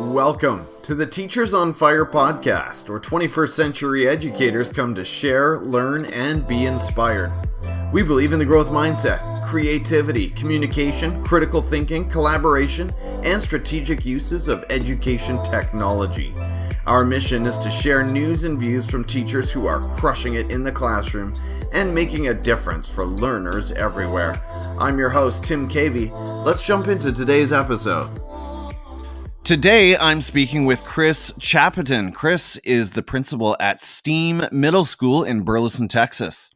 Welcome to the Teachers on Fire podcast, where 21st century educators come to share, learn, and be inspired. We believe in the growth mindset, creativity, communication, critical thinking, collaboration, and strategic uses of education technology. Our mission is to share news and views from teachers who are crushing it in the classroom and making a difference for learners everywhere. I'm your host, Tim Cavey. Let's jump into today's episode. Today, I'm speaking with Chris Chappotin. Chris is the principal at STEAM Middle School in Burleson, Texas.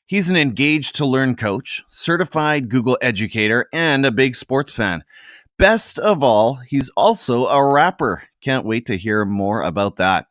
He's an Engage2Learn coach, certified Google educator, and a big sports fan. Best of all, he's also a rapper. Can't wait to hear more about that.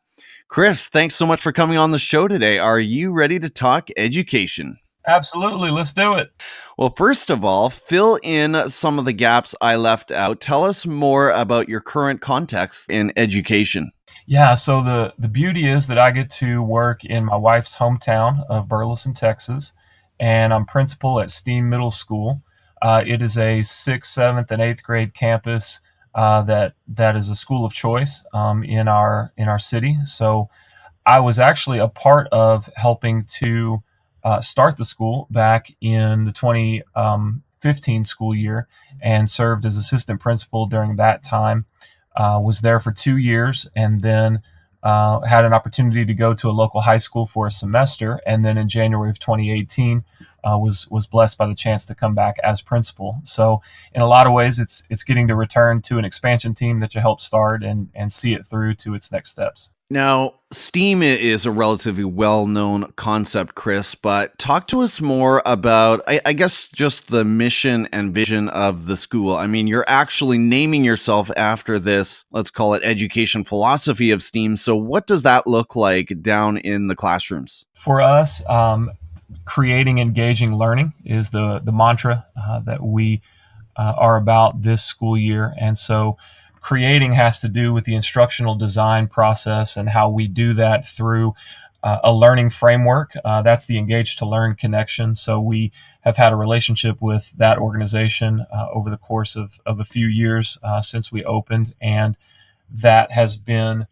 Chris, thanks so much for coming on the show today. Are you ready to talk education? Absolutely. Let's do it. Well, first of all, fill in some of the gaps I left out. Tell us more about your current context in education. Yeah, so the beauty is that I get to work in my wife's hometown of Burleson, Texas, and I'm principal at STEAM Middle School. It is a 6th, 7th, and 8th grade campus that is a school of choice in our city. So I was actually a part of helping to start the school back in the 2015 school year and served as assistant principal during that time. Was there for 2 years and then had an opportunity to go to a local high school for a semester. And then in January of 2018, was blessed by the chance to come back as principal. So in a lot of ways, it's getting to return to an expansion team that you helped start and see it through to its next steps. Now, STEAM is a relatively well-known concept, Chris, but talk to us more about, I guess, just the mission and vision of the school. I mean, you're actually naming yourself after this, let's call it education philosophy of STEAM. So what does that look like down in the classrooms? For us, creating engaging learning is the mantra that we are about this school year. And so creating has to do with the instructional design process and how we do that through a learning framework. That's the Engage2Learn connection. So we have had a relationship with that organization over the course of a few years since we opened, and that has been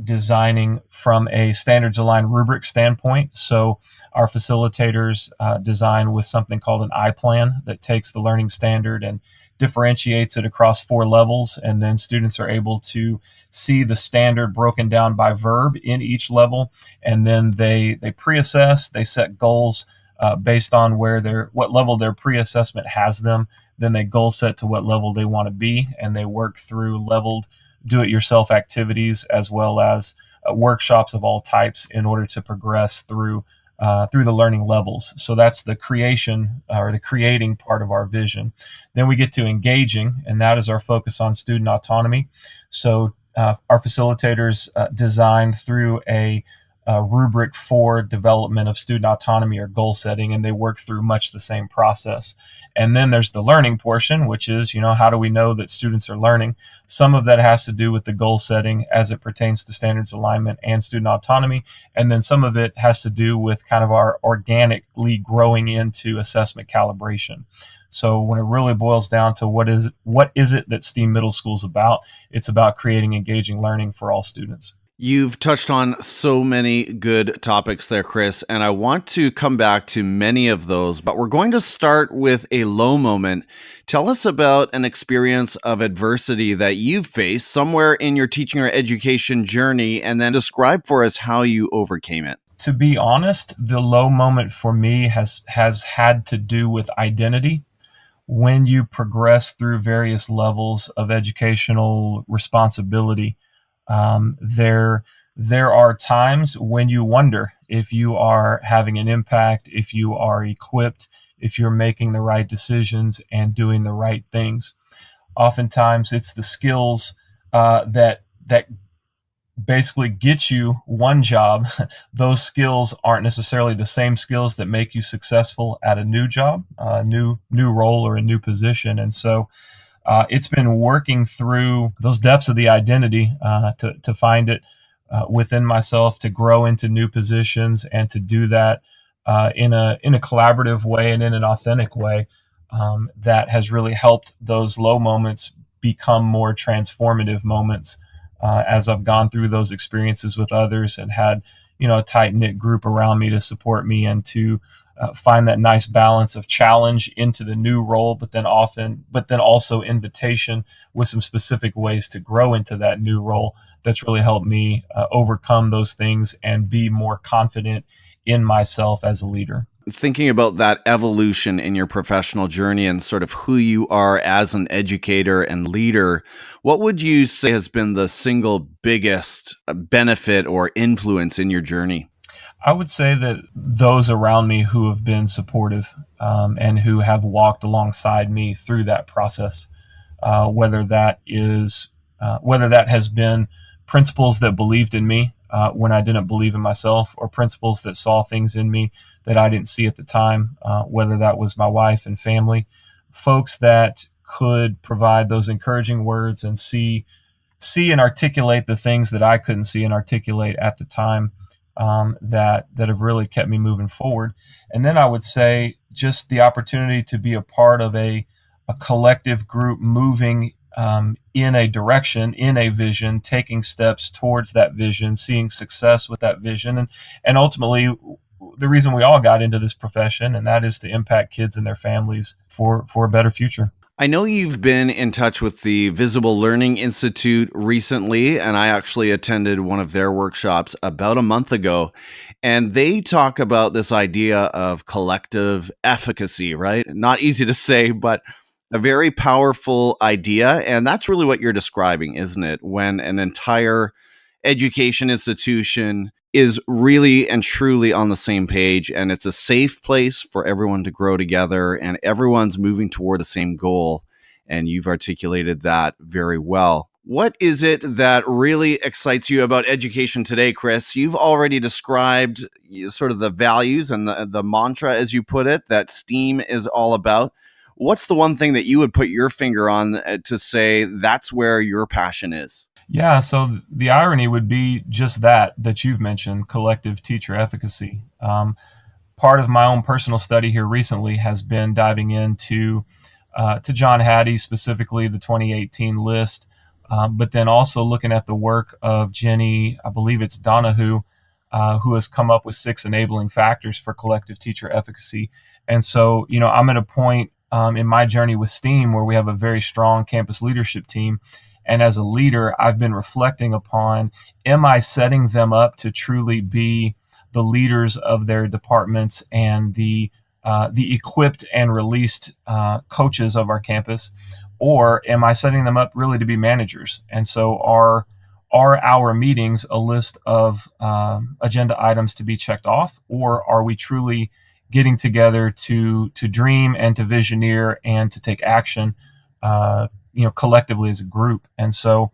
designing from a standards aligned rubric standpoint. So our facilitators design with something called an I-plan that takes the learning standard and differentiates it across 4 levels, and then students are able to see the standard broken down by verb in each level, and then they pre-assess, they set goals based on what level their pre-assessment has them, then they goal set to what level they want to be, and they work through leveled do-it-yourself activities as well as workshops of all types in order to progress through the learning levels. So that's the creation or the creating part of our vision. Then we get to engaging, and that is our focus on student autonomy. So our facilitators design through a rubric for development of student autonomy or goal setting, and they work through much the same process. And then there's the learning portion, which is, how do we know that students are learning? Some of that has to do with the goal setting as it pertains to standards alignment and student autonomy. And then some of it has to do with kind of our organically growing into assessment calibration. So when it really boils down to what is it that STEAM Middle School is about, it's about creating engaging learning for all students. You've touched on so many good topics there, Chris, and I want to come back to many of those, but we're going to start with a low moment. Tell us about an experience of adversity that you've faced somewhere in your teaching or education journey, and then describe for us how you overcame it. To be honest, the low moment for me has had to do with identity. When you progress through various levels of educational responsibility, there are times when you wonder if you are having an impact, if you are equipped, if you're making the right decisions and doing the right things. Oftentimes it's the skills that basically get you one job. Those skills aren't necessarily the same skills that make you successful at a new job, a new role or a new position. And so it's been working through those depths of the identity to find it within myself, to grow into new positions, and to do that in a collaborative way and in an authentic way that has really helped those low moments become more transformative moments as I've gone through those experiences with others and had, a tight knit group around me to support me and to find that nice balance of challenge into the new role, but then also invitation with some specific ways to grow into that new role. That's really helped me overcome those things and be more confident in myself as a leader. Thinking about that evolution in your professional journey and sort of who you are as an educator and leader, what would you say has been the single biggest benefit or influence in your journey? I would say that those around me who have been supportive and who have walked alongside me through that process, whether that has been principals that believed in me when I didn't believe in myself, or principals that saw things in me that I didn't see at the time, whether that was my wife and family, folks that could provide those encouraging words and see and articulate the things that I couldn't see and articulate at the time, that have really kept me moving forward. And then I would say just the opportunity to be a part of a collective group moving in a direction, in a vision, taking steps towards that vision, seeing success with that vision, and ultimately the reason we all got into this profession, and that is to impact kids and their families for a better future. I know you've been in touch with the Visible Learning Institute recently, and I actually attended one of their workshops about a month ago, and they talk about this idea of collective efficacy, right? Not easy to say, but a very powerful idea, and that's really what you're describing, isn't it? When an entire education institution is really and truly on the same page, and it's a safe place for everyone to grow together, and everyone's moving toward the same goal. And you've articulated that very well. What is it that really excites you about education today, Chris? You've already described sort of the values and the mantra, as you put it, that STEAM is all about. What's the one thing that you would put your finger on to say that's where your passion is? Yeah, so the irony would be just that you've mentioned, collective teacher efficacy. Part of my own personal study here recently has been diving into to John Hattie, specifically the 2018 list, but then also looking at the work of Jenni, I believe it's Donohoo, who has come up with 6 enabling factors for collective teacher efficacy. And so, I'm at a point in my journey with STEAM where we have a very strong campus leadership team. And as a leader, I've been reflecting upon, am I setting them up to truly be the leaders of their departments and the equipped and released coaches of our campus, or am I setting them up really to be managers? And so are our meetings a list of agenda items to be checked off, or are we truly getting together to dream and to visioneer and to take action collectively as a group? And so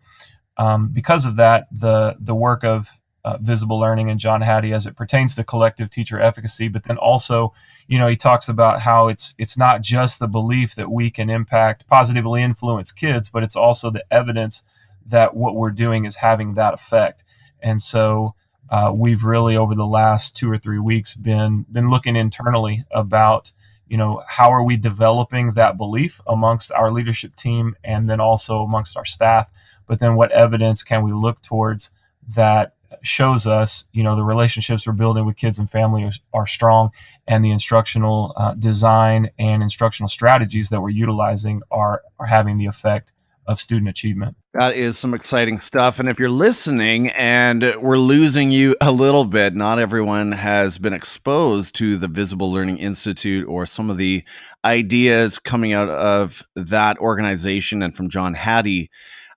because of that, the work of Visible Learning and John Hattie as it pertains to collective teacher efficacy, but then also, he talks about how it's not just the belief that we can positively influence kids, but it's also the evidence that what we're doing is having that effect. And so we've really, over the last 2 or 3 weeks, been looking internally about, how are we developing that belief amongst our leadership team and then also amongst our staff? But then what evidence can we look towards that shows us, the relationships we're building with kids and families are strong, and the instructional design and instructional strategies that we're utilizing are having the effect of student achievement. That is some exciting stuff. And if you're listening and we're losing you a little bit, not everyone has been exposed to the Visible Learning Institute or some of the ideas coming out of that organization and from John Hattie.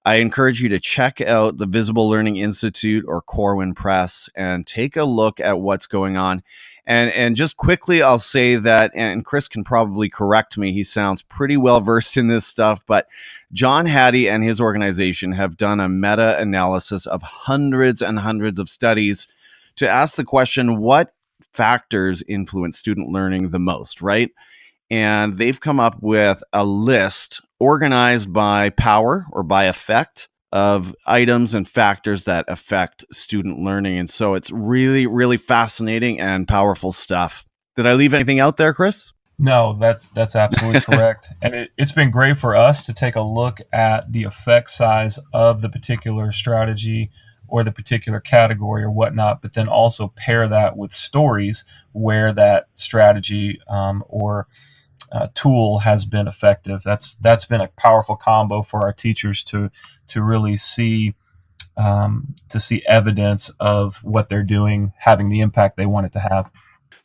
I encourage you to check out the Visible Learning Institute or Corwin Press and take a look at what's going on. And just quickly, I'll say that, and Chris can probably correct me, he sounds pretty well versed in this stuff, but John Hattie and his organization have done a meta-analysis of hundreds and hundreds of studies to ask the question, what factors influence student learning the most, right? And they've come up with a list organized by power or by effect of items and factors that affect student learning. And so it's really, really fascinating and powerful stuff. Did I leave anything out there, Chris? No, that's absolutely correct. And it's been great for us to take a look at the effect size of the particular strategy or the particular category or whatnot, but then also pair that with stories where that strategy or tool has been effective. That's been a powerful combo for our teachers to really see to see evidence of what they're doing having the impact they want it to have.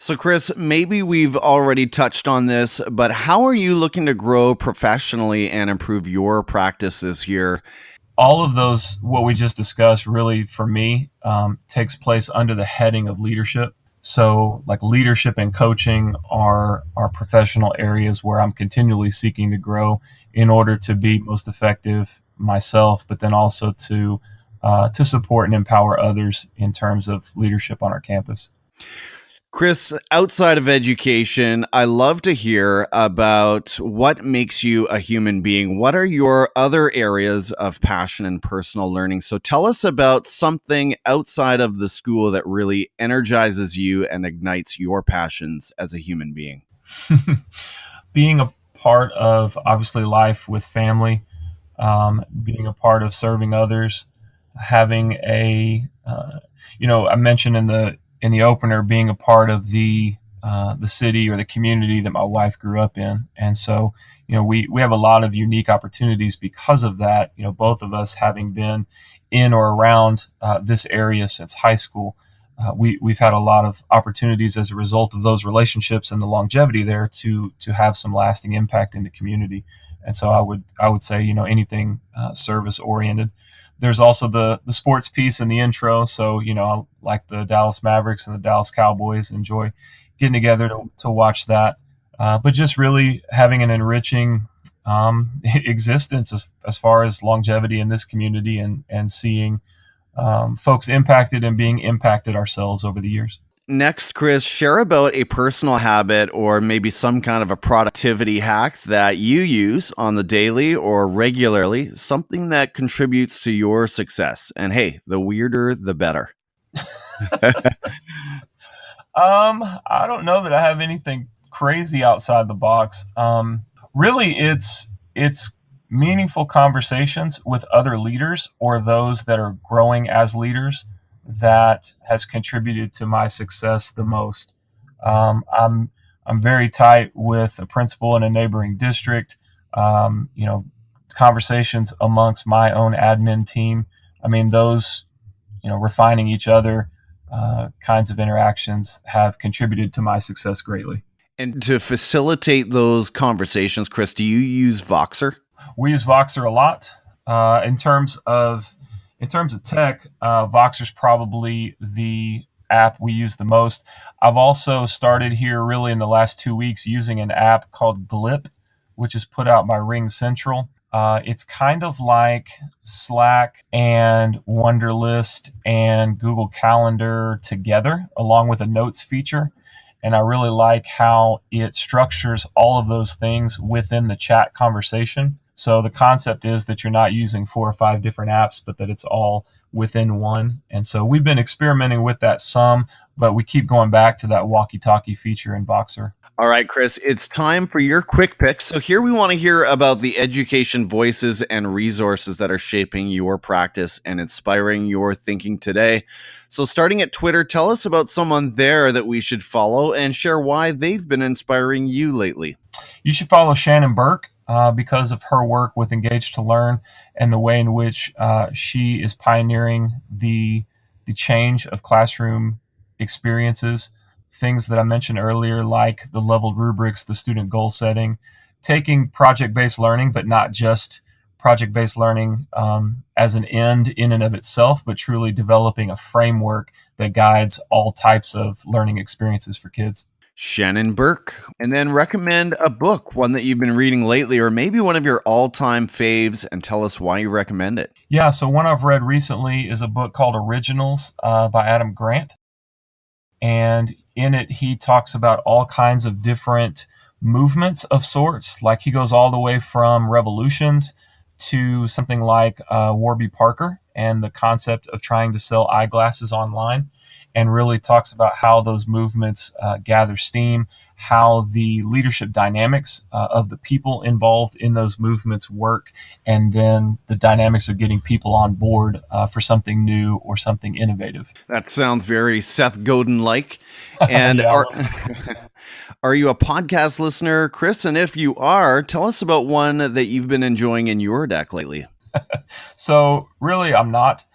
So, Chris, maybe we've already touched on this, but how are you looking to grow professionally and improve your practice this year? All of those, what we just discussed, really for me, takes place under the heading of leadership. So, like leadership and coaching are professional areas where I'm continually seeking to grow in order to be most effective myself, but then also to support and empower others in terms of leadership on our campus. Chris, outside of education, I love to hear about what makes you a human being. What are your other areas of passion and personal learning? So tell us about something outside of the school that really energizes you and ignites your passions as a human being. Being a part of obviously life with family, being a part of serving others, having I mentioned in the opener being a part of the city or the community that my wife grew up in, and so we have a lot of unique opportunities because of that. Both of us having been in or around this area since high school. We've had a lot of opportunities as a result of those relationships and the longevity there to have some lasting impact in the community. And so I would say anything service oriented. There's also the sports piece in the intro. So I like the Dallas Mavericks and the Dallas Cowboys. Enjoy getting together to watch that. But just really having an enriching existence as far as longevity in this community and seeing folks impacted and being impacted ourselves over the years. Next, Chris, share about a personal habit or maybe some kind of a productivity hack that you use on the daily or regularly, something that contributes to your success. And hey, the weirder, the better. I don't know that I have anything crazy outside the box. Really, it's meaningful conversations with other leaders or those that are growing as leaders that has contributed to my success the most. I'm very tight with a principal in a neighboring district. Conversations amongst my own admin team. I mean, those refining each other kinds of interactions have contributed to my success greatly. And to facilitate those conversations, Chris, do you use Voxer? We use Voxer a lot. In terms of tech, Voxer's probably the app we use the most. I've also started here really in the last 2 weeks using an app called Glip, which is put out by Ring Central. It's kind of like Slack and Wunderlist and Google Calendar together, along with a notes feature. And I really like how it structures all of those things within the chat conversation. So the concept is that you're not using 4 or 5 different apps, but that it's all within one. And so we've been experimenting with that some, but we keep going back to that walkie-talkie feature in Voxer. All right, Chris, it's time for your quick pick. So here we want to hear about the education voices and resources that are shaping your practice and inspiring your thinking today. So starting at Twitter, tell us about someone there that we should follow and share why they've been inspiring you lately. You should follow Shannon Burke because of her work with Engage2Learn and the way in which she is pioneering the change of classroom experiences. Things that I mentioned earlier, like the leveled rubrics, the student goal setting, taking project-based learning, but not just project-based learning as an end in and of itself, but truly developing a framework that guides all types of learning experiences for kids. Shannon Burke. And then recommend a book, one that you've been reading lately, or maybe one of your all-time faves, and tell us why you recommend it. Yeah, so one I've read recently is a book called Originals by Adam Grant. And in it, he talks about all kinds of different movements of sorts. Like he goes all the way from revolutions to something like Warby Parker and the concept of trying to sell eyeglasses online. and really talks about how those movements gather steam, how the leadership dynamics of the people involved in those movements work, and then the dynamics of getting people on board for something new or something innovative. That sounds very Seth Godin-like. And Yeah. are you a podcast listener, Chris? And if you are, tell us about one that you've been enjoying in your deck lately. So really, I'm not.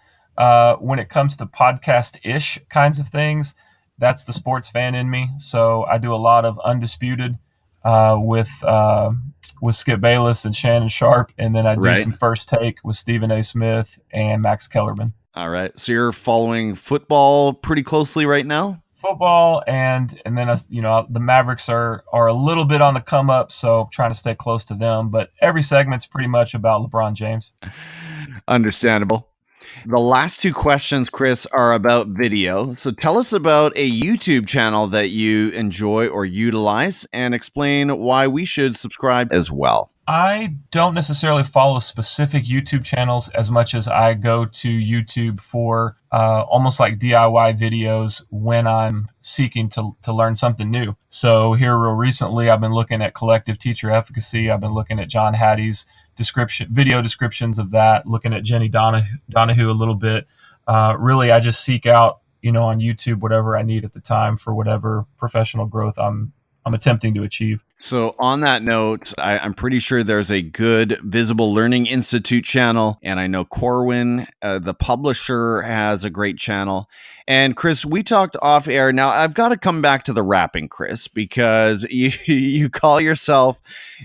When it comes to podcast-ish kinds of things, that's the sports fan in me. So I do a lot of Undisputed with Skip Bayless and Shannon Sharpe, and then I do some First Take with Stephen A. Smith and Max Kellerman. All right. So you're following football pretty closely right now? Football and then the Mavericks are a little bit on the come up, so trying to stay close to them. But every segment's pretty much about LeBron James. Understandable. The last two questions, Chris, are about video. So tell us about a YouTube channel that you enjoy or utilize, and explain why we should subscribe as well. I don't necessarily follow specific YouTube channels as much as I go to YouTube for almost like DIY videos when I'm seeking to learn something new. So here real recently, I've been looking at collective teacher efficacy. I've been looking at John Hattie's video descriptions of that, looking at Jenni Donohoo a little bit. Really, I just seek out, on YouTube, whatever I need at the time for whatever professional growth I'm attempting to achieve. So on that note, I'm pretty sure there's a good Visible Learning Institute channel, and I know Corwin, the publisher, has a great channel. And Chris, we talked off air. Now I've got to come back to the rapping, Chris, because you call yourself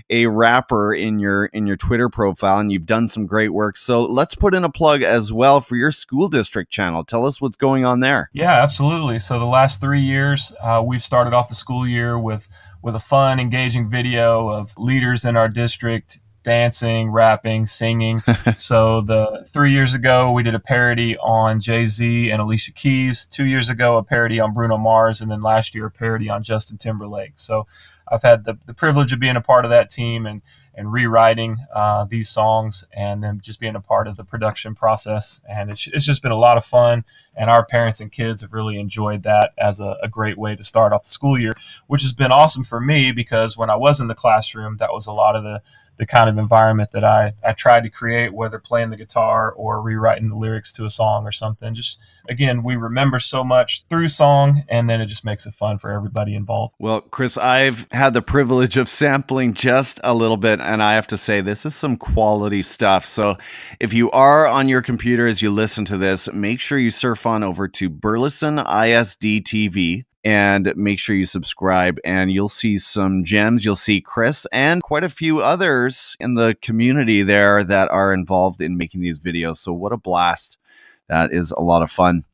a rapper in your Twitter profile, and you've done some great work. So let's put in a plug as well for your school district channel. Tell us what's going on there. Yeah, absolutely. So the last 3 years, we've started off the school year with a fun, engaging video of leaders in our district dancing, rapping, singing. So the 3 years ago, we did a parody on Jay-Z and Alicia Keys. 2 years ago, a parody on Bruno Mars. And then last year, a parody on Justin Timberlake. So I've had the privilege of being a part of that team and rewriting these songs, and then just being a part of the production process. And it's just been a lot of fun. And our parents and kids have really enjoyed that as a great way to start off the school year, which has been awesome for me, because when I was in the classroom, that was a lot of the kind of environment that I tried to create, whether playing the guitar or rewriting the lyrics to a song or something. Just, again, we remember so much through song, and then it just makes it fun for everybody involved. Well, Chris, I've had the privilege of sampling just a little bit, and I have to say this is some quality stuff. So if you are on your computer as you listen to this, make sure you surf on over to BurlesonISDTV and make sure you subscribe, and you'll see some gems. You'll see Chris and quite a few others in the community there that are involved in making these videos. So what a blast. That is a lot of fun.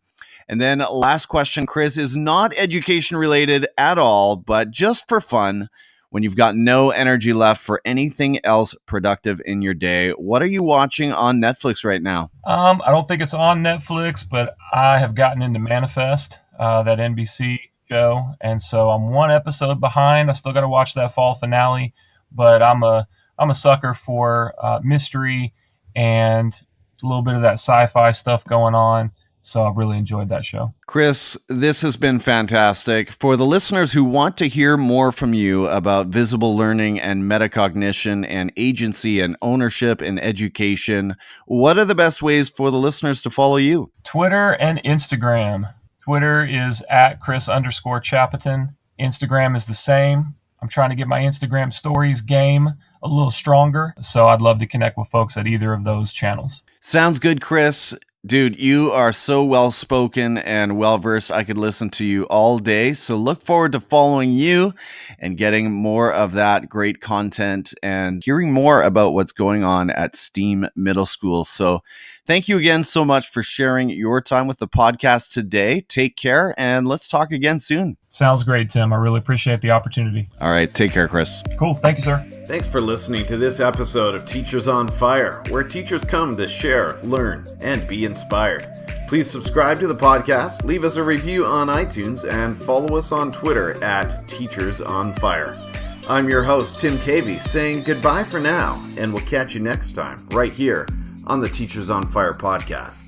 And then last question, Chris, is not education related at all, but just for fun. When you've got no energy left for anything else productive in your day, what are you watching on Netflix right now? I don't think it's on Netflix, but I have gotten into Manifest, that NBC show, and so I'm one episode behind. I still got to watch that fall finale, but I'm a sucker for mystery and a little bit of that sci-fi stuff going on. So I've really enjoyed that show. Chris, this has been fantastic. For the listeners who want to hear more from you about visible learning and metacognition and agency and ownership in education, what are the best ways for the listeners to follow you? Twitter and Instagram. Twitter is at Chris_Chappotin. Instagram is the same. I'm trying to get my Instagram stories game a little stronger, so I'd love to connect with folks at either of those channels. Sounds good, Chris. Dude, you are so well-spoken and well-versed. I could listen to you all day. So look forward to following you and getting more of that great content and hearing more about what's going on at STEAM Middle School. So thank you again so much for sharing your time with the podcast today. Take care, and let's talk again soon. Sounds great, Tim. I really appreciate the opportunity. All right. Take care, Chris. Cool. Thank you, sir. Thanks for listening to this episode of Teachers on Fire, where teachers come to share, learn, and be inspired. Please subscribe to the podcast, leave us a review on iTunes, and follow us on Twitter at Teachers on Fire. I'm your host, Tim Cavey, saying goodbye for now, and we'll catch you next time, right here on the Teachers on Fire podcast.